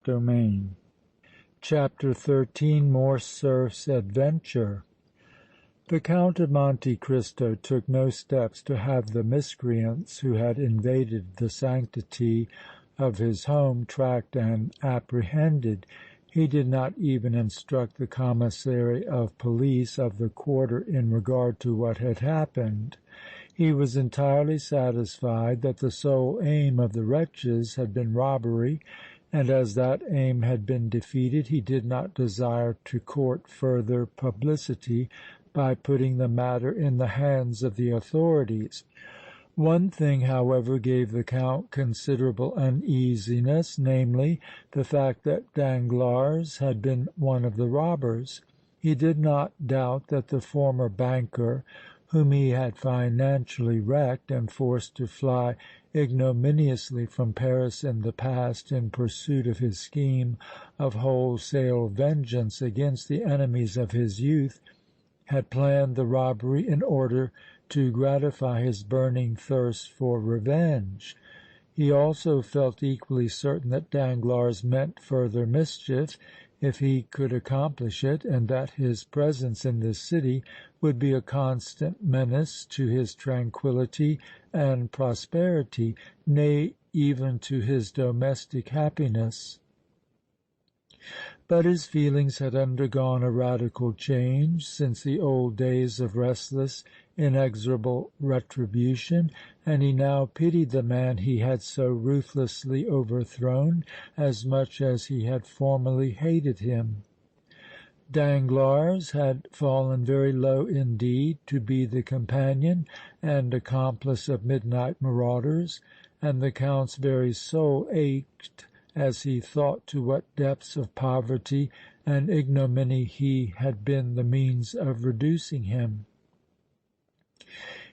domain. CHAPTER XIII. Morcerf's Adventure. The Count of Monte Cristo took no steps to have the miscreants who had invaded the sanctity of his home tracked and apprehended. He did not even instruct the commissary of police of the quarter in regard to what had happened. He was entirely satisfied that the sole aim of the wretches had been robbery, and as that aim had been defeated he did not desire to court further publicity by putting the matter in the hands of the authorities. One thing, however, gave the Count considerable uneasiness, namely, the fact that Danglars had been one of the robbers. He did not doubt that the former banker, whom he had financially wrecked and forced to fly ignominiously from Paris in the past in pursuit of his scheme of wholesale vengeance against the enemies of his youth, had planned the robbery in order to gratify his burning thirst for revenge. He also felt equally certain that Danglars meant further mischief if he could accomplish it, and that his presence in the city would be a constant menace to his tranquillity and prosperity, nay, even to his domestic happiness. But his feelings had undergone a radical change since the old days of restless, inexorable retribution, and he now pitied the man he had so ruthlessly overthrown as much as he had formerly hated him. Danglars had fallen very low indeed to be the companion and accomplice of midnight marauders, and the Count's very soul ached as he thought to what depths of poverty and ignominy he had been the means of reducing him.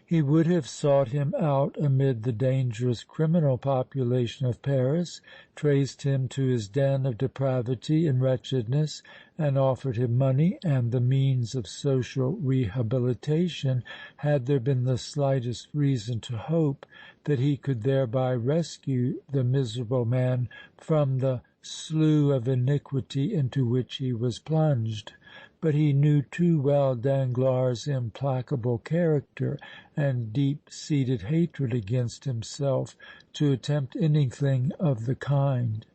He would have sought him out amid the dangerous criminal population of Paris, traced him to his den of depravity and wretchedness, and offered him money and the means of social rehabilitation, had there been the slightest reason to hope that he could thereby rescue the miserable man from the slough of iniquity into which he was plunged. But he knew too well Danglars' implacable character and deep-seated hatred against himself to attempt anything of the kind.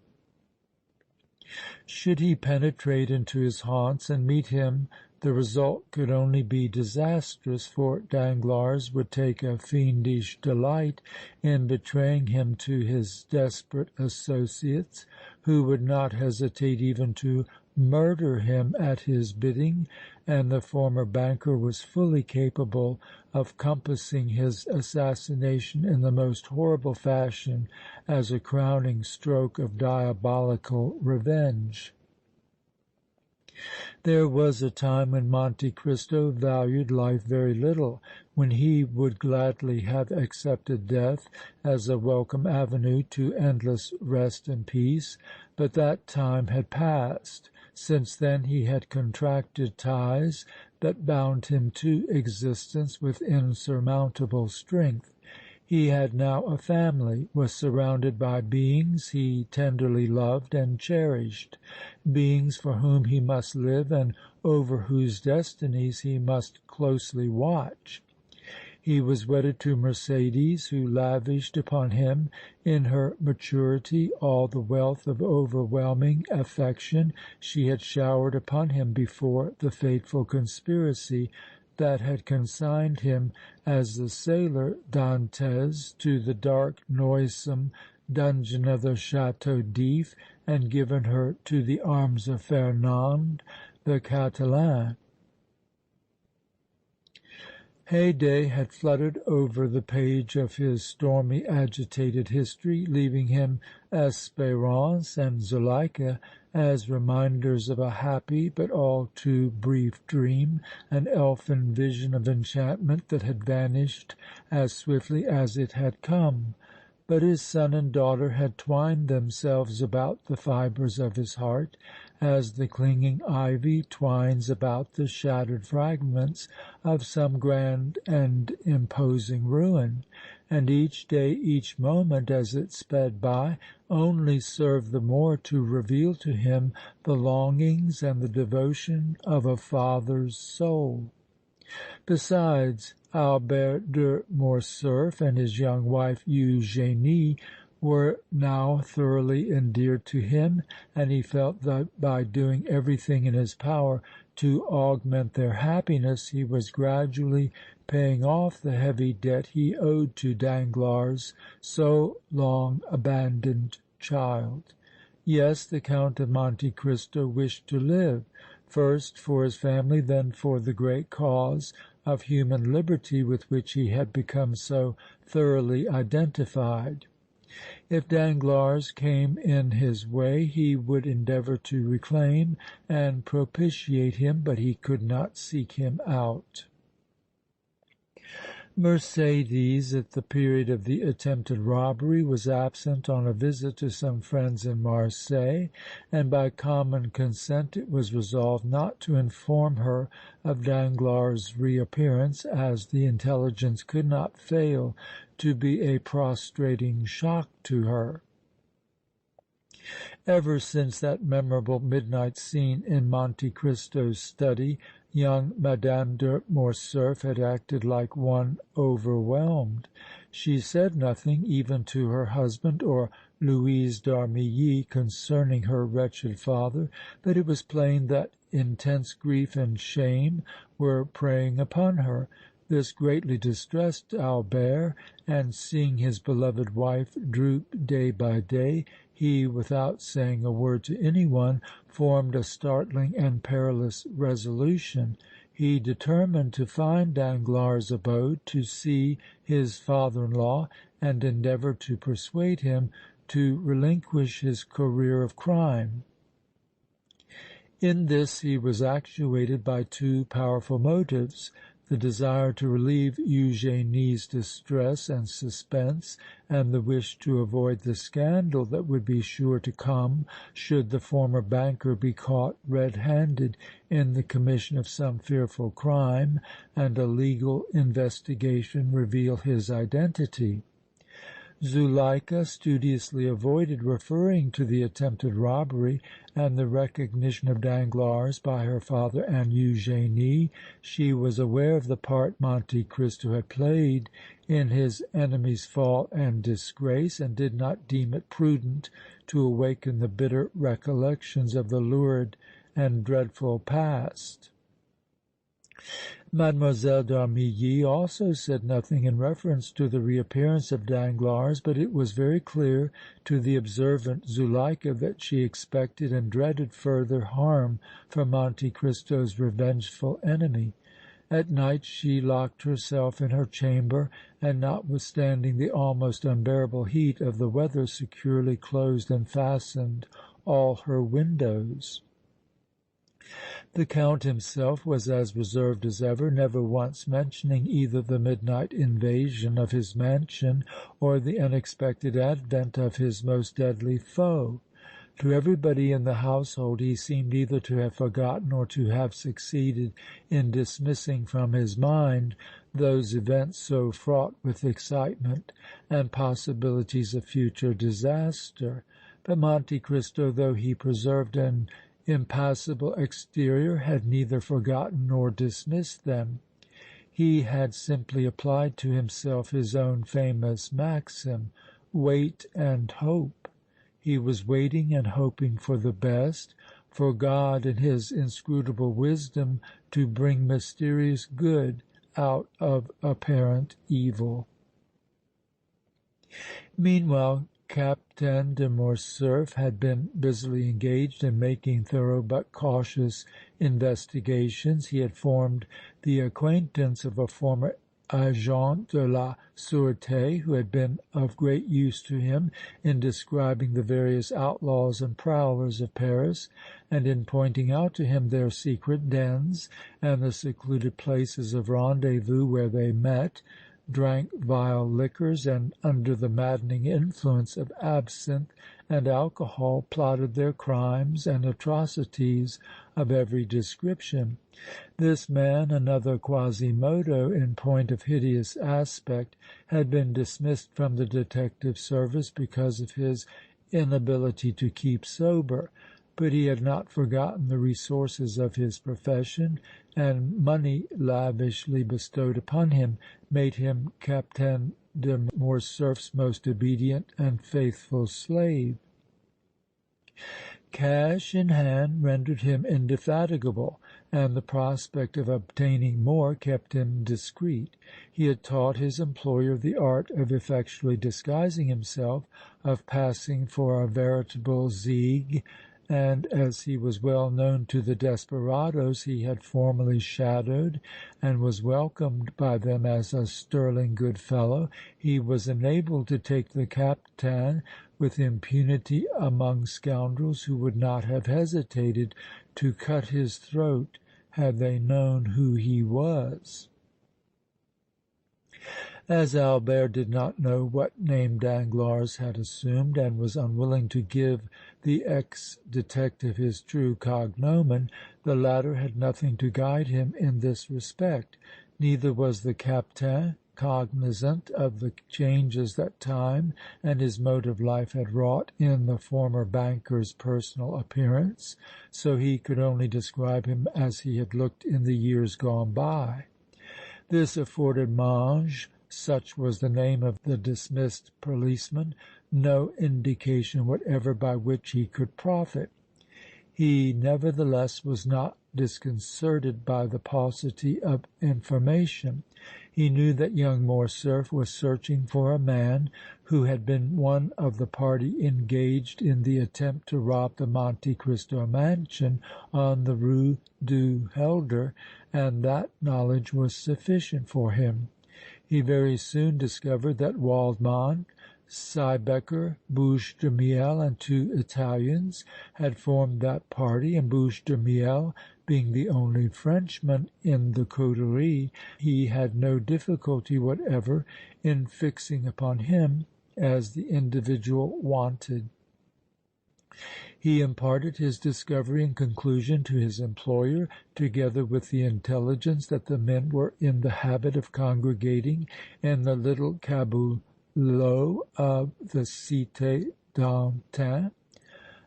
Should he penetrate into his haunts and meet him, the result could only be disastrous, for Danglars would take a fiendish delight in betraying him to his desperate associates, who would not hesitate even to murder him at his bidding, and the former banker was fully capable of compassing his assassination in the most horrible fashion as a crowning stroke of diabolical revenge. There was a time when Monte Cristo valued life very little, when he would gladly have accepted death as a welcome avenue to endless rest and peace, but that time had passed. Since then he had contracted ties that bound him to existence with insurmountable strength. He had now a family, was surrounded by beings he tenderly loved and cherished, beings for whom he must live and over whose destinies he must closely watch. He was wedded to Mercédès, who lavished upon him in her maturity all the wealth of overwhelming affection she had showered upon him before the fateful conspiracy that had consigned him as the sailor Dantès to the dark, noisome dungeon of the Château d'If and given her to the arms of Fernand the Catalan. Heyday had fluttered over the page of his stormy, agitated history, leaving him Espérance and Zuleika as reminders of a happy but all too brief dream, an elfin vision of enchantment that had vanished as swiftly as it had come. But his son and daughter had twined themselves about the fibres of his heart, as the clinging ivy twines about the shattered fragments of some grand and imposing ruin, and each day, each moment, as it sped by, only served the more to reveal to him the longings and the devotion of a father's soul. Besides, Albert de Morcerf and his young wife Eugénie were now thoroughly endeared to him, and he felt that by doing everything in his power to augment their happiness he was gradually paying off the heavy debt he owed to Danglars' so long abandoned child. Yes, the Count of Monte Cristo wished to live, first for his family, then for the great cause of human liberty with which he had become so thoroughly identified. If Danglars came in his way, he would endeavor to reclaim and propitiate him, but he could not seek him out. Mercédès, at the period of the attempted robbery, was absent on a visit to some friends in Marseilles, and by common consent it was resolved not to inform her of Danglars' reappearance, as the intelligence could not fail to be a prostrating shock to her. Ever since that memorable midnight scene in Monte Cristo's study, young Madame de Morcerf had acted like one overwhelmed. She said nothing, even to her husband or Louise d'Armilly, concerning her wretched father, but it was plain that intense grief and shame were preying upon her. This greatly distressed Albert, and seeing his beloved wife droop day by day, he, without saying a word to any one, formed a startling and perilous resolution. He determined to find Danglars' abode, to see his father-in-law, and endeavor to persuade him to relinquish his career of crime. In this he was actuated by two powerful motives: the desire to relieve Eugénie's distress and suspense, and the wish to avoid the scandal that would be sure to come should the former banker be caught red-handed in the commission of some fearful crime and a legal investigation reveal his identity. Zuleika studiously avoided referring to the attempted robbery and the recognition of Danglars by her father and Eugénie. She was aware of the part Monte Cristo had played in his enemy's fall and disgrace, and did not deem it prudent to awaken the bitter recollections of the lurid and dreadful past. Mademoiselle d'Armilly also said nothing in reference to the reappearance of Danglars, but it was very clear to the observant Zuleika that she expected and dreaded further harm from Monte Cristo's revengeful enemy. At night she locked herself in her chamber, and, notwithstanding the almost unbearable heat of the weather, securely closed and fastened all her windows. The Count himself was as reserved as ever, never once mentioning either the midnight invasion of his mansion or the unexpected advent of his most deadly foe. To everybody in the household he seemed either to have forgotten or to have succeeded in dismissing from his mind those events so fraught with excitement and possibilities of future disaster. But Monte Cristo, though he preserved an impassible exterior, had neither forgotten nor dismissed them. He had simply applied to himself his own famous maxim, "Wait and hope." He was waiting and hoping for the best, for God in his inscrutable wisdom to bring mysterious good out of apparent evil. Meanwhile, Captain de Morcerf had been busily engaged in making thorough but cautious investigations. He had formed the acquaintance of a former agent de la Sûreté, who had been of great use to him in describing the various outlaws and prowlers of Paris, and in pointing out to him their secret dens and the secluded places of rendezvous where they met. drank vile liquors, and under the maddening influence of absinthe and alcohol plotted their crimes and atrocities of every description. This man, another Quasimodo in point of hideous aspect, had been dismissed from the detective service because of his inability to keep sober, but he had not forgotten the resources of his profession, and money lavishly bestowed upon him made him Captain de Morcerf's most obedient and faithful slave. Cash in hand rendered him indefatigable, and the prospect of obtaining more kept him discreet. He had taught his employer the art of effectually disguising himself, of passing for a veritable Zieg, and as he was well known to the desperadoes he had formerly shadowed and was welcomed by them as a sterling good fellow, he was enabled to take the Captain with impunity among scoundrels who would not have hesitated to cut his throat had they known who he was. As Albert did not know what name Danglars had assumed and was unwilling to give the ex-detective his true cognomen, the latter had nothing to guide him in this respect. Neither was the Captain cognizant of the changes that time and his mode of life had wrought in the former banker's personal appearance, so he could only describe him as he had looked in the years gone by. This afforded Mange, such was the name of the dismissed policeman, no indication whatever by which he could profit. He nevertheless was not disconcerted by the paucity of information. He knew that young Morcerf was searching for a man who had been one of the party engaged in the attempt to rob the Monte Cristo mansion on the Rue du Helder, and that knowledge was sufficient for him. He very soon discovered that Waldmann, Siebecker, Bouche de Miel and 2 Italians had formed that party, and Bouche de Miel being the only Frenchman in the coterie, he had no difficulty whatever in fixing upon him as the individual wanted. He imparted his discovery and conclusion to his employer, together with the intelligence that the men were in the habit of congregating in the little caboulot of the Cité d'Antin.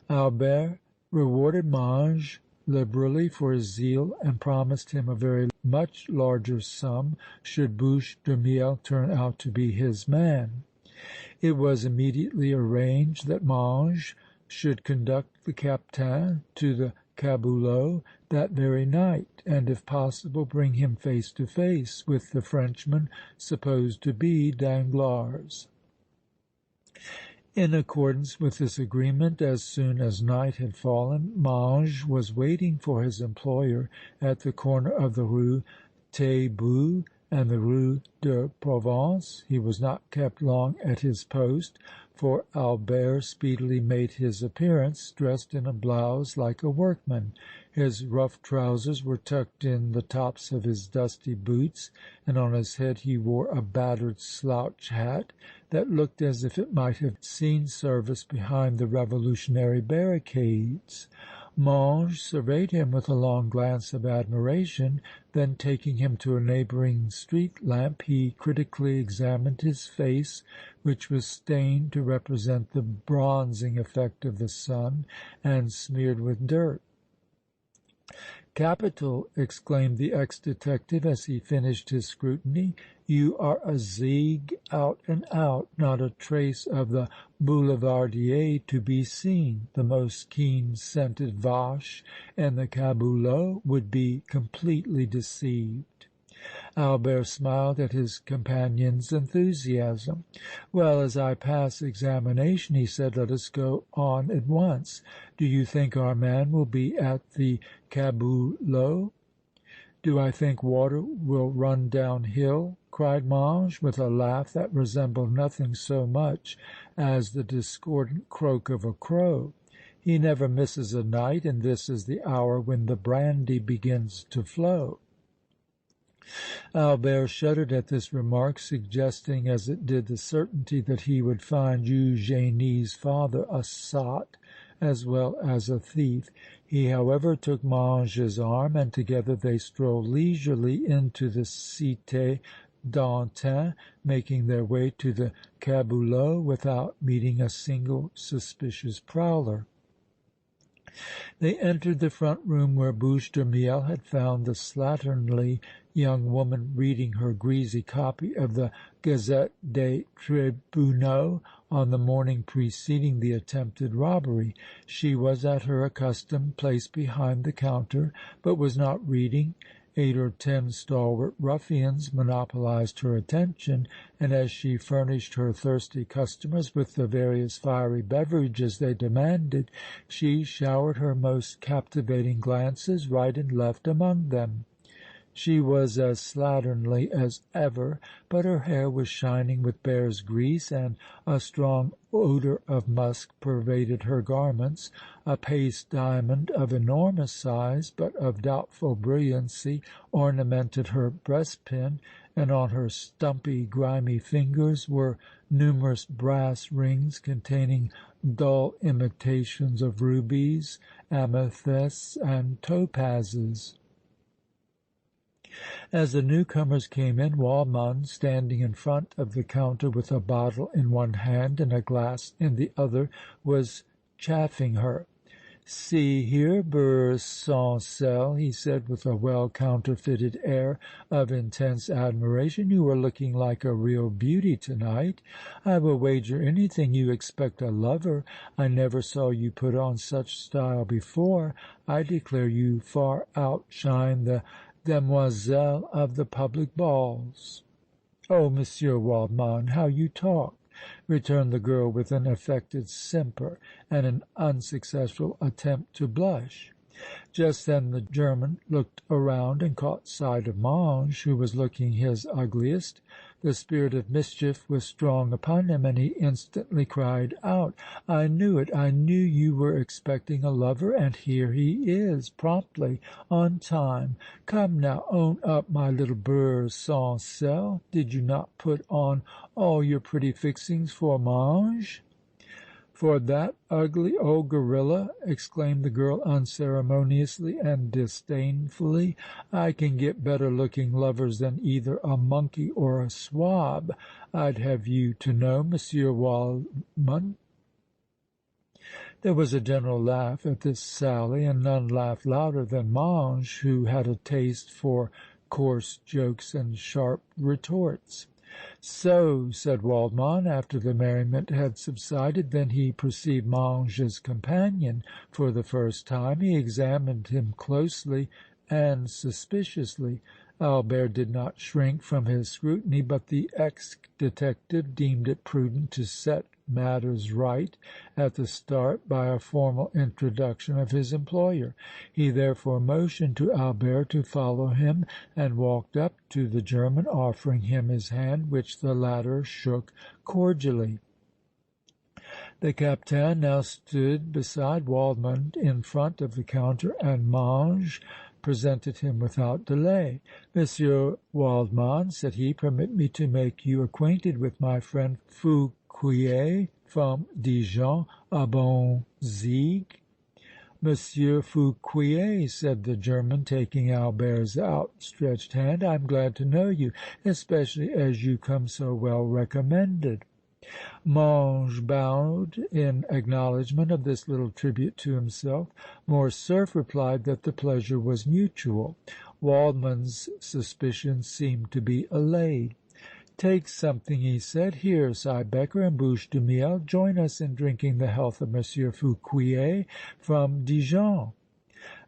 Albert rewarded Mange liberally for his zeal and promised him a very much larger sum should Bouche de Miel turn out to be his man. It was immediately arranged that Mange should conduct the Captain to the caboulot that very night, and if possible bring him face to face with the Frenchman supposed to be Danglars. In accordance with this agreement, as soon as night had fallen, Mange was waiting for his employer at the corner of the Rue Taitbout and the Rue de Provence. He was not kept long at his post, for Albert speedily made his appearance, dressed in a blouse like a workman. His rough trousers were tucked in the tops of his dusty boots, and on his head he wore a battered slouch hat that looked as if it might have seen service behind the revolutionary barricades. Mange surveyed him with a long glance of admiration, then taking him to a neighboring street lamp, he critically examined his face, which was stained to represent the bronzing effect of the sun and smeared with dirt. "Capital!" exclaimed the ex-detective as he finished his scrutiny. "You are a Zieg out and out, not a trace of the boulevardier to be seen. The most keen-scented Vache in the caboulot would be completely deceived." Albert smiled at his companion's enthusiasm. "Well, as I pass examination," he said, "let us go on at once. Do you think our man will be at the caboulot?" "Do I think water will run down hill?" cried Mange, with a laugh that resembled nothing so much as the discordant croak of a crow. "He never misses a night, and this is the hour when the brandy begins to flow." Albert shuddered at this remark, suggesting as it did the certainty that he would find Eugénie's father a sot as well as a thief. He, however, took Mange's arm, and together they strolled leisurely into the Cité d'Antin, making their way to the Caboulot without meeting a single suspicious prowler. They entered the front room where Bouche de Miel had found the slatternly young woman reading her greasy copy of the Gazette des Tribunaux on the morning preceding the attempted robbery. She was at her accustomed place behind the counter, but was not reading. 8 or 10 stalwart ruffians monopolized her attention, and as she furnished her thirsty customers with the various fiery beverages they demanded, she showered her most captivating glances right and left among them. She was as slatternly as ever, but her hair was shining with bear's grease, and a strong odor of musk pervaded her garments. A paste diamond of enormous size, but of doubtful brilliancy, ornamented her breastpin, and on her stumpy, grimy fingers were numerous brass rings containing dull imitations of rubies, amethysts and topazes. As the newcomers came in, Waldmann, standing in front of the counter with a bottle in one hand and a glass in the other, was chaffing her. "See here, Beurre sans sel," he said with a well counterfeited air of intense admiration, "you are looking like a real beauty to night. I will wager anything you expect a lover. I never saw you put on such style before. I declare you far outshine the demoiselles of the public balls." "Oh, Monsieur Waldmann, how you talk!" returned the girl with an affected simper and an unsuccessful attempt to blush. Just then the German looked around and caught sight of Mange, who was looking his ugliest. The spirit of mischief was strong upon him, and he instantly cried out: "I knew it! I knew you were expecting a lover, and here he is, promptly, on time! Come now, own up, my little Beurre sans sel! Did you not put on all your pretty fixings for Mange?" "For that ugly old gorilla!" exclaimed the girl, unceremoniously and disdainfully. "I can get better looking lovers than either a monkey or a swab, I'd have you to know, Monsieur Waldmann." There was a general laugh at this sally, and none laughed louder than Mange, who had a taste for coarse jokes and sharp retorts. "So," said Waldmann, after the merriment had subsided. Then he perceived Mange's companion for the first time. He examined him closely and suspiciously. Albert did not shrink from his scrutiny, but the ex-detective deemed it prudent to set matters right at the start by a formal introduction of his employer. He therefore motioned to Albert to follow him and walked up to the German, offering him his hand, which the latter shook cordially. The Captain now stood beside Waldmann in front of the counter, and Mange presented him without delay. "Monsieur Waldmann," said he, "permit me to make you acquainted with my friend Fouquier from Dijon, a bon Zieg." "Monsieur Fouquier," said the German, taking Albert's outstretched hand, "I am glad to know you, especially as you come so well recommended." Mange bowed in acknowledgment of this little tribute to himself. Morcerf replied that the pleasure was mutual. Waldmann's suspicions seemed to be allayed. "Take something," he said. "Here, Siebecker and Bouche de Miel, join us in drinking the health of Monsieur Fouquier from Dijon."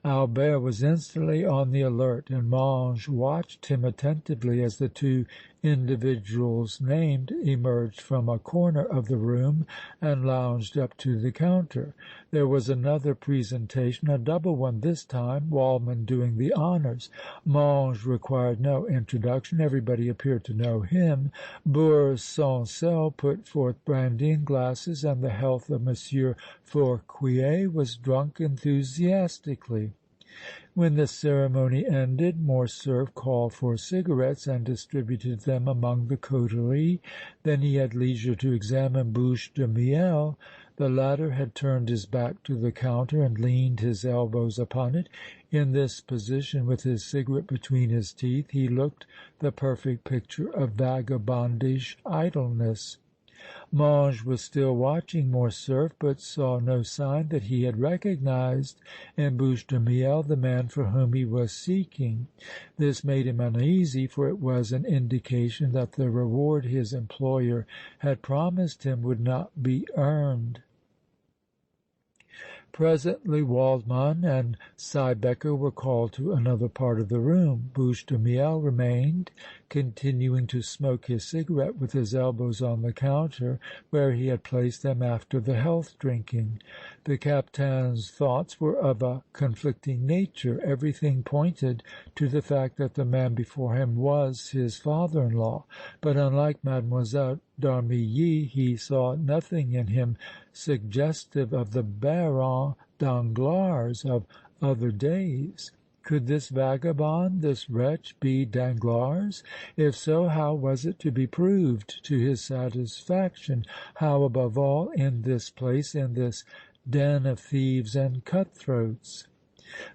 Albert was instantly on the alert, and Mange watched him attentively as the two individuals named emerged from a corner of the room and lounged up to the counter. There was another presentation, a double one this time, Waldmann doing the honors. Mange required no introduction. Everybody appeared to know him. Beurre sans sel put forth brandy and glasses, and the health of Monsieur Fouquier was drunk enthusiastically. When the ceremony ended, Morcerf called for cigarettes and distributed them among the coterie. Then he had leisure to examine Bouche de Miel. The latter had turned his back to the counter and leaned his elbows upon it. In this position, with his cigarette between his teeth, he looked the perfect picture of vagabondish idleness. Mange was still watching Morcerf, but saw no sign that he had recognized in Bouche de Miel the man for whom he was seeking. This made him uneasy, for it was an indication that the reward his employer had promised him would not be earned. Presently Waldmann and Siebecker were called to another part of the room. Bouche de Miel remained, continuing to smoke his cigarette with his elbows on the counter where he had placed them after the health drinking. The Captain's thoughts were of a conflicting nature. Everything pointed to the fact that the man before him was his father-in-law, but unlike Mlle. d'Armilly, he saw nothing in him suggestive of the Baron Danglars of other days. Could this vagabond, this wretch, be Danglars? If so, how was it to be proved to his satisfaction? How, above all, in this place, in this den of thieves and cut-throats?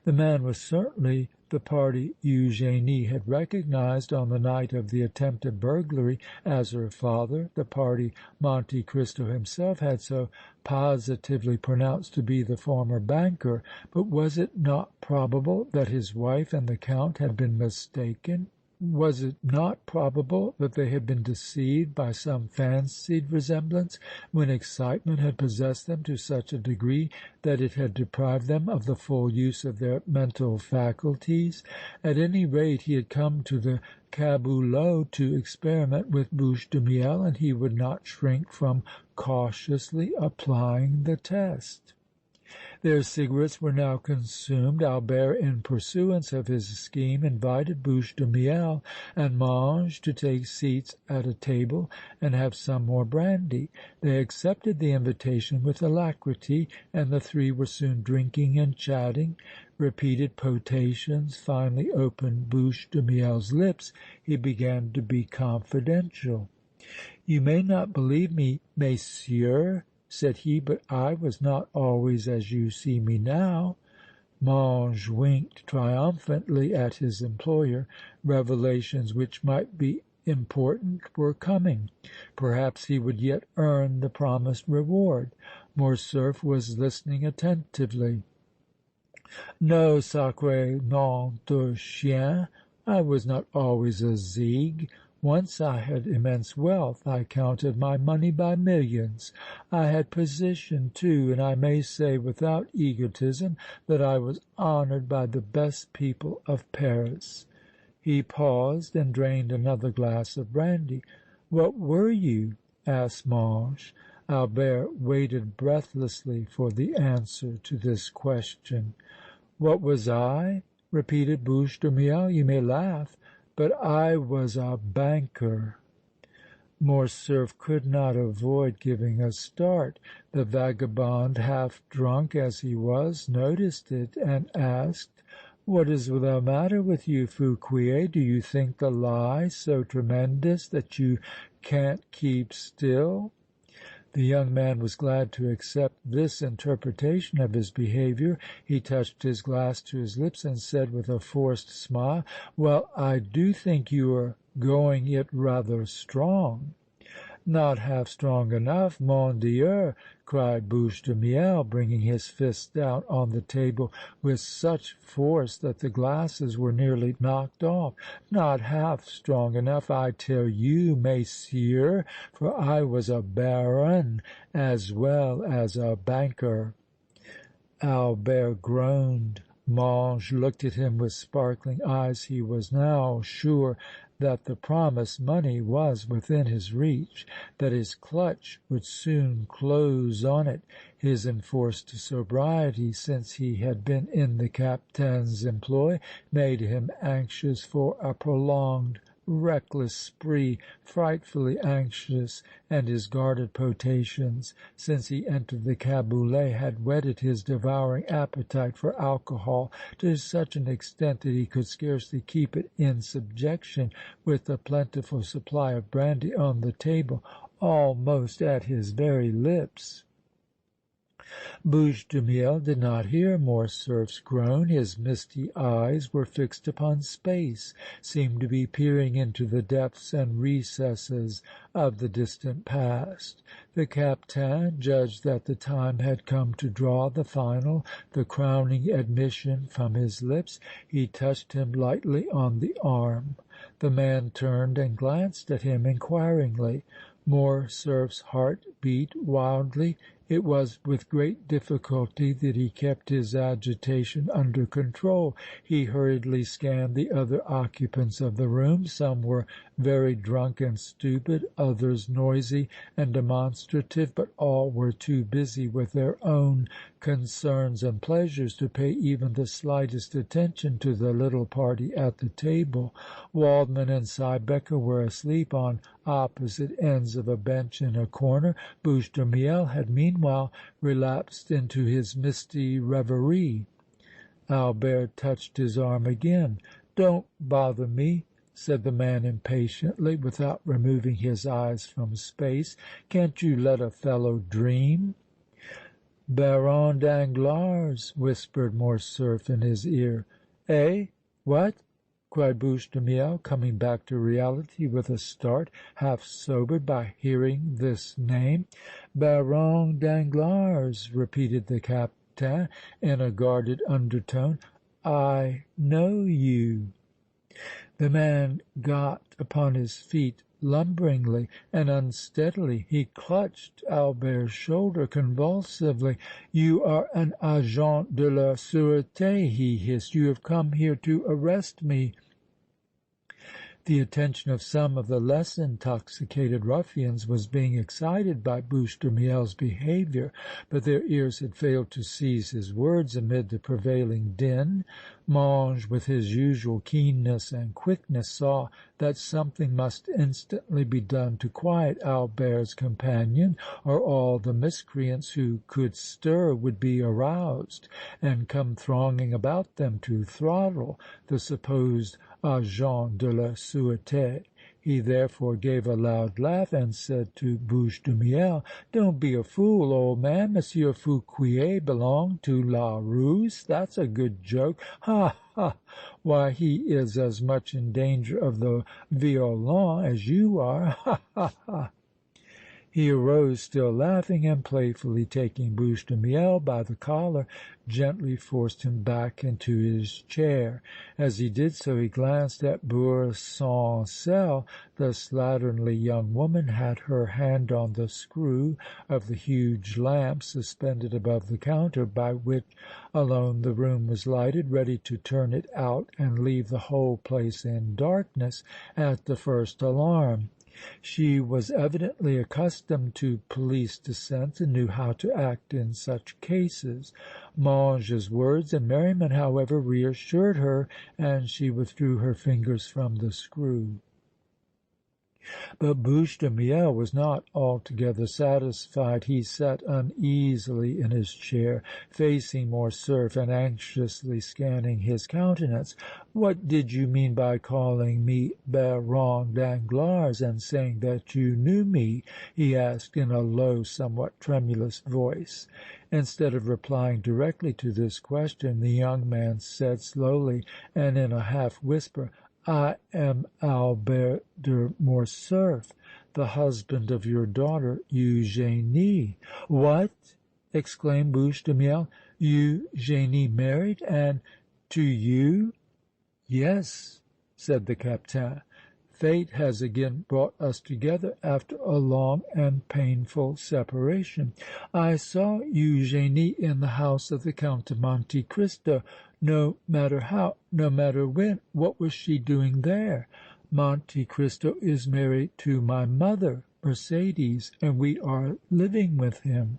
The man was certainly the party Eugénie had recognized on the night of the attempted burglary as her father, the party Monte Cristo himself had so positively pronounced to be the former banker. But was it not probable that his wife and the Count had been mistaken? Was it not probable that they had been deceived by some fancied resemblance when excitement had possessed them to such a degree that it had deprived them of the full use of their mental faculties? At any rate, he had come to the caboulot to experiment with Bouche de Miel, and he would not shrink from cautiously applying the test. Their cigarettes were now consumed. Albert, in pursuance of his scheme, invited Bouche de Miel and Mange to take seats at a table and have some more brandy. They accepted the invitation with alacrity, and the three were soon drinking and chatting. Repeated potations finally opened Bouche de Miel's lips. He began to be confidential. "You may not believe me, messieurs," said he, "but I was not always as you see me now." Mange winked triumphantly at his employer. Revelations which might be important were coming. Perhaps he would yet earn the promised reward. Morcerf was listening attentively. "No, sacré nom de chien! I was not always a zigue. Once I had immense wealth. I counted my money by millions. I had position, too, and I may say without egotism that I was honored by the best people of Paris." He paused and drained another glass of brandy. "What were you?" asked Mange. Albert waited breathlessly for the answer to this question. "What was I?" repeated Bouche de Miel. "You may laugh, but I was a banker." Morcerf could not avoid giving a start. The vagabond, half drunk as he was, noticed it and asked: "What is the matter with you, Fouquier? Do you think the lie so tremendous that you can't keep still?" The young man was glad to accept this interpretation of his behavior. He touched his glass to his lips and said with a forced smile: "Well, I do think you are going it rather strong." "Not half strong enough, mon Dieu!" cried Bouche de Miel, bringing his fist down on the table with such force that the glasses were nearly knocked off. "Not half strong enough, I tell you, messieurs, for I was a baron as well as a banker." Albert groaned. Mange looked at him with sparkling eyes. He was now sure that the promised money was within his reach, that his clutch would soon close on it. His enforced sobriety, since he had been in the Captain's employ, made him anxious for a prolonged reckless spree, frightfully anxious, and his guarded potations, since he entered the caboulot, had whetted his devouring appetite for alcohol to such an extent that he could scarcely keep it in subjection with the plentiful supply of brandy on the table, almost at his very lips. Bouche de Miel did not hear Morcerf's groan. His misty eyes were fixed upon space, seemed to be peering into the depths and recesses of the distant past. The Captain judged that the time had come to draw the final, the crowning admission from his lips. He touched him lightly on the arm. The man turned and glanced at him inquiringly. Morcerf's heart beat wildly. It was with great difficulty that he kept his agitation under control. He hurriedly scanned the other occupants of the room. Some were very drunk and stupid, others noisy and demonstrative, but all were too busy with their own concerns and pleasures to pay even the slightest attention to the little party at the table. Waldmann and Siebecker were asleep on opposite ends of a bench in a corner. Bouche de Miel had meanwhile relapsed into his misty reverie. Albert touched his arm again. "Don't bother me," said the man impatiently, without removing his eyes from space. "Can't you let a fellow dream?" "Baron Danglars!" whispered Morcerf in his ear. "Eh? What?" cried Bouche de Miel, coming back to reality with a start, half sobered by hearing this name. "Baron Danglars!" repeated the Captain in a guarded undertone. "I know you!" The man got upon his feet lumberingly and unsteadily. He clutched Albert's shoulder convulsively. "You are an agent de la sûreté!" he hissed. "You have come here to arrest me!" The attention of some of the less intoxicated ruffians was being excited by Bouche de Miel's behavior, but their ears had failed to seize his words amid the prevailing din. Mange, with his usual keenness and quickness, saw that something must instantly be done to quiet Albert's companion, or all the miscreants who could stir would be aroused and come thronging about them to throttle the supposed agent de la sûreté. He therefore gave a loud laugh and said to Bouche de Miel: "Don't be a fool, old man. Monsieur Fouquier belonged to La Rousse. That's a good joke. Ha! ha! Why, he is as much in danger of the violon as you are. Ha! ha! ha!" He arose, still laughing, and playfully taking Bouche de Miel by the collar, gently forced him back into his chair. As he did so, he glanced at Boursancelle. The slatternly young woman had her hand on the screw of the huge lamp suspended above the counter, by which alone the room was lighted, ready to turn it out and leave the whole place in darkness at the first alarm. She was evidently accustomed to police descents and knew how to act in such cases. Mange's words and merriment, however, reassured her, and she withdrew her fingers from the screw. But Bouche de Miel was not altogether satisfied. He sat uneasily in his chair, facing Morcerf and anxiously scanning his countenance. "What did you mean by calling me Baron Danglars and saying that you knew me?" he asked in a low, somewhat tremulous voice. Instead of replying directly to this question, the young man said slowly and in a half whisper: "I am Albert de Morcerf, the husband of your daughter Eugénie." "What!" exclaimed Bouche de Miel. "Eugénie married and to you?" "Yes," said the Captain. "Fate has again brought us together after a long and painful separation. I saw Eugénie in the house of the Count of Monte Cristo. No matter how, no matter when, what was she doing there? Monte Cristo is married to my mother, Mercédès, and we are living with him."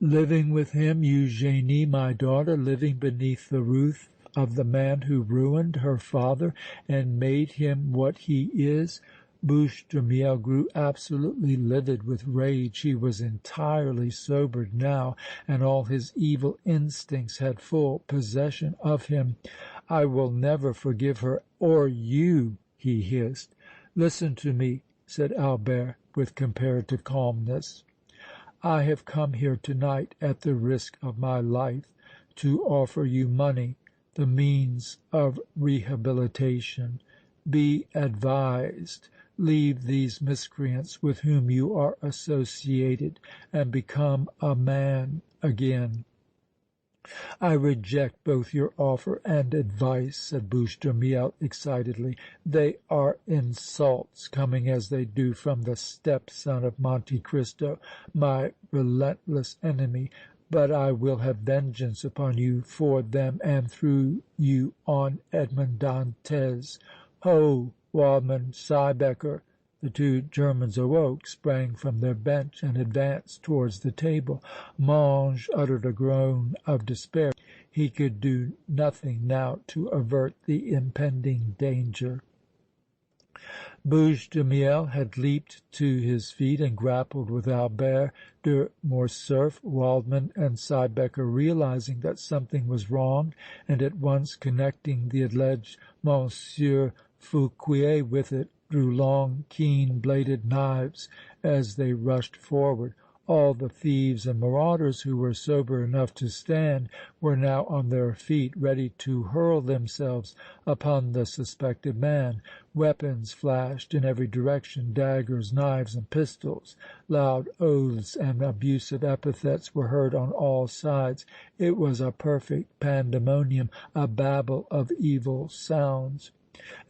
"Living with him, Eugénie, my daughter, living beneath the roof of the man who ruined her father and made him what he is?" Bouche de Miel grew absolutely livid with rage. He was entirely sobered now and all his evil instincts had full possession of him. "I will never forgive her or you!" he hissed. "Listen to me," said Albert, with comparative calmness. "I have come here to night at the risk of my life to offer you money, the means of rehabilitation. Be advised. Leave these miscreants with whom you are associated and become a man again." "I reject both your offer and advice," said Bouche de Miel excitedly. "They are insults, coming as they do from the stepson of Monte Cristo, my relentless enemy, but I will have vengeance upon you for them and through you on Edmond Dantès. Ho, Waldmann, Siebecker!" The two Germans awoke, sprang from their bench and advanced towards the table. Mange uttered a groan of despair. He could do nothing now to avert the impending danger. Bouche de Miel had leaped to his feet and grappled with Albert de Morcerf. Waldmann and Siebecker, realizing that something was wrong and at once connecting the alleged Monsieur Fouquier with it, drew long, keen-bladed knives as they rushed forward. All the thieves and marauders who were sober enough to stand were now on their feet, ready to hurl themselves upon the suspected man. Weapons flashed in every direction, daggers, knives and pistols. Loud oaths and abusive epithets were heard on all sides. It was a perfect pandemonium, a babel of evil sounds.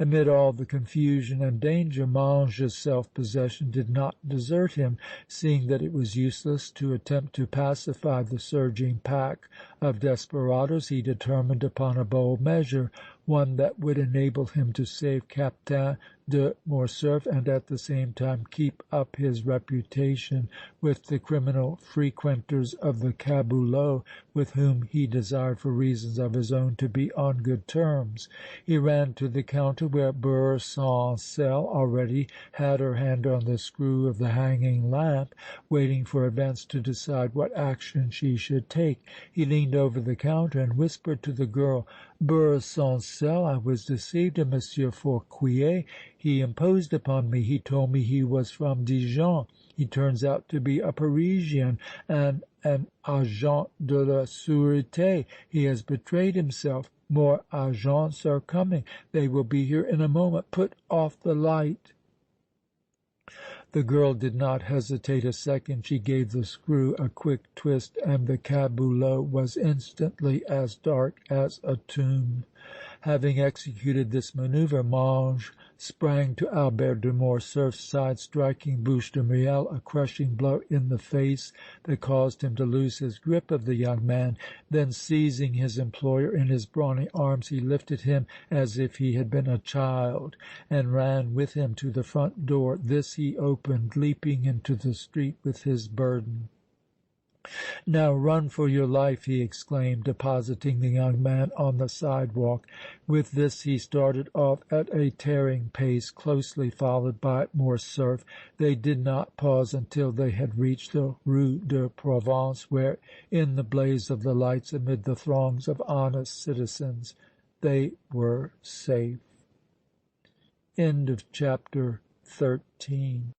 Amid all the confusion and danger, Mange's self-possession did not desert him. Seeing that it was useless to attempt to pacify the surging pack of desperadoes, he determined upon a bold measure, one that would enable him to save Captain de Morcerf and at the same time keep up his reputation with the criminal frequenters of the caboulot with whom he desired for reasons of his own to be on good terms. He ran to the counter where Beurre Sans Sel already had her hand on the screw of the hanging lamp, waiting for events to decide what action she should take. He leaned over the counter and whispered to the girl: "Beurre Sans Sel, I was deceived in Monsieur Fouquier. He imposed upon me. He told me he was from Dijon. He turns out to be a Parisian and an agent de la sûreté. He has betrayed himself. More agents are coming. They will be here in a moment. Put off the light." The girl did not hesitate a second. She gave the screw a quick twist and the caboulot was instantly as dark as a tomb. Having executed this manoeuvre, Mange sprang to Albert de Morcerf's side, striking Bouche de Miel a crushing blow in the face that caused him to lose his grip of the young man. Then, seizing his employer in his brawny arms, he lifted him as if he had been a child and ran with him to the front door. This he opened, leaping into the street with his burden. "Now run for your life!" he exclaimed, depositing the young man on the sidewalk. With this he started off at a tearing pace, closely followed by Morcerf. They did not pause until they had reached the Rue de Provence, where, in the blaze of the lights, amid the throngs of honest citizens, they were safe. CHAPTER XIV